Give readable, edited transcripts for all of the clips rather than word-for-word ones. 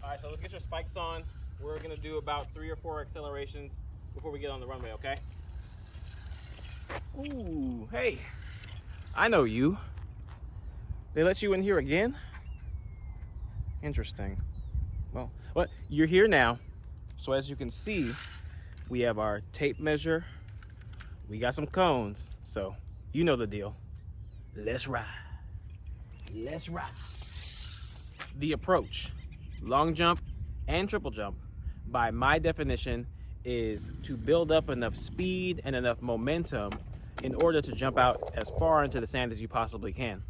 All right, so let's get your spikes on. We're gonna do about 3 or 4 accelerations before we get on the runway, okay? Ooh, hey, I know you. They let you in here again? Interesting. Well, you're here now. So as you can see, we have our tape measure. We got some cones, so you know the deal. Let's ride. Let's ride. The approach, long jump and triple jump, by my definition, is to build up enough speed and enough momentum in order to jump out as far into the sand as you possibly can.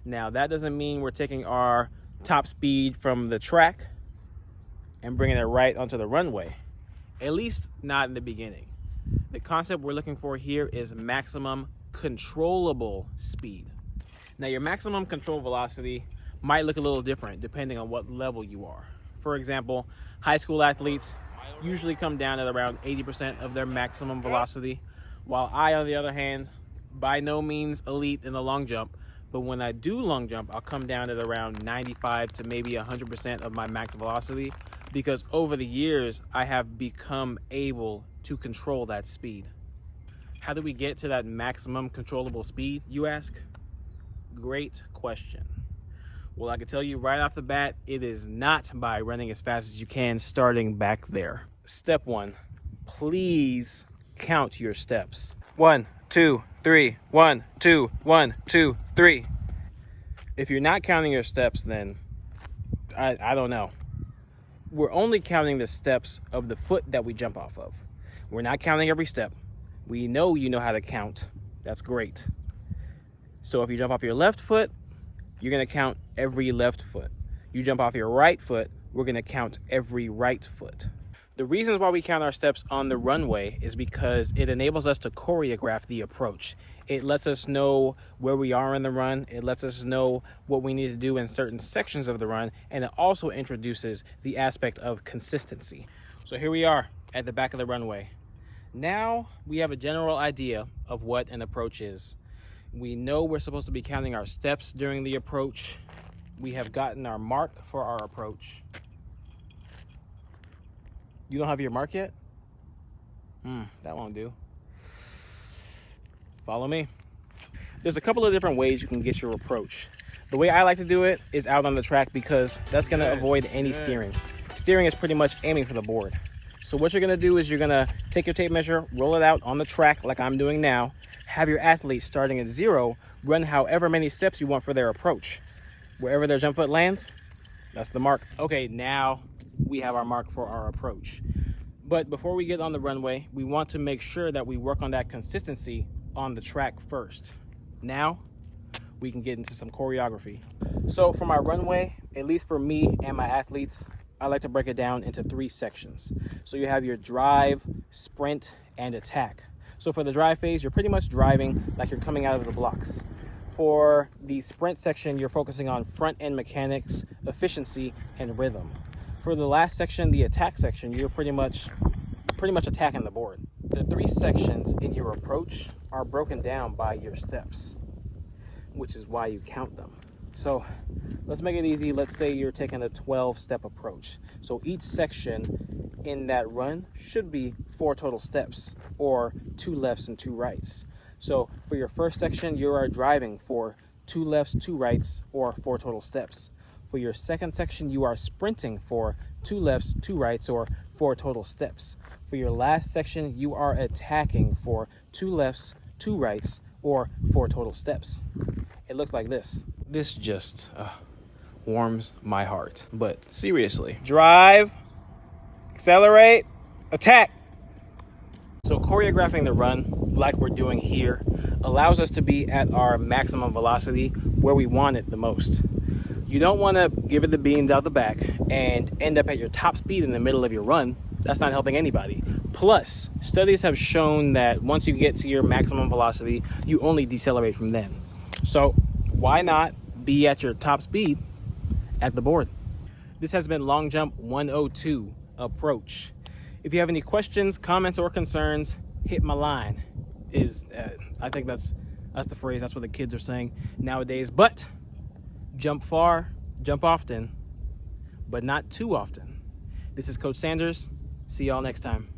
Now, that doesn't mean we're taking our top speed from the track and bringing it right onto the runway, at least not in the beginning. The concept we're looking for here is maximum controllable speed. Now, your maximum control velocity might look a little different depending on what level you are. For example, high school athletes usually come down at around 80% of their maximum velocity, while I, on the other hand, by no means elite in the long jump, but when I do long jump, I'll come down at around 95 to maybe 100% of my max velocity, because over the years, I have become able to control that speed. How do we get to that maximum controllable speed, you ask? Great question. Well, I can tell you right off the bat, it is not by running as fast as you can starting back there. Step 1, please count your steps. 1, 2, 3, 1, 2, 1, 2, 3. If you're not counting your steps, then I don't know. We're only counting the steps of the foot that we jump off of. We're not counting every step. We know you know how to count. That's great. So if you jump off your left foot, you're gonna count every left foot. You jump off your right foot, we're gonna count every right foot. The reasons why we count our steps on the runway is because it enables us to choreograph the approach. It lets us know where we are in the run. It lets us know what we need to do in certain sections of the run. And it also introduces the aspect of consistency. So here we are at the back of the runway. Now we have a general idea of what an approach is. We know we're supposed to be counting our steps during the approach. We have gotten our mark for our approach. You don't have your mark yet? That won't do. Follow me. There's a couple of different ways you can get your approach. The way I like to do it is out on the track because that's gonna avoid any steering. Steering is pretty much aiming for the board. So what you're gonna do is you're gonna take your tape measure, roll it out on the track like I'm doing now, have your athlete starting at 0, run however many steps you want for their approach. Wherever their jump foot lands, that's the mark. Okay, now we have our mark for our approach. But before we get on the runway, we want to make sure that we work on that consistency on the track first. Now, we can get into some choreography. So for my runway, at least for me and my athletes, I like to break it down into 3 sections. So you have your drive, sprint, and attack. So for the drive phase, you're pretty much driving like you're coming out of the blocks. For the sprint section, you're focusing on front end mechanics, efficiency, and rhythm. For the last section, the attack section, you're pretty much attacking the board. The 3 sections in your approach are broken down by your steps, which is why you count them. So let's make it easy. Let's say you're taking a 12-step approach. So each section in that run should be 4 total steps, or 2 lefts and 2 rights. So for your first section, you are driving for 2 lefts, 2 rights, or 4 total steps. For your second section, you are sprinting for 2 lefts, 2 rights, or 4 total steps. For your last section, you are attacking for 2 lefts, 2 rights, or 4 total steps. It looks like this. This just warms my heart. But seriously, drive, accelerate, attack. So choreographing the run like we're doing here allows us to be at our maximum velocity where we want it the most. You don't want to give it the beans out the back and end up at your top speed in the middle of your run. That's not helping anybody. Plus, studies have shown that once you get to your maximum velocity, you only decelerate from then. So why not be at your top speed at the board? This has been Long Jump 102 Approach. If you have any questions, comments, or concerns, hit my line. I think that's the phrase. That's what the kids are saying nowadays. But jump far, jump often. but not too often. This is Coach Sanders. See y'all next time.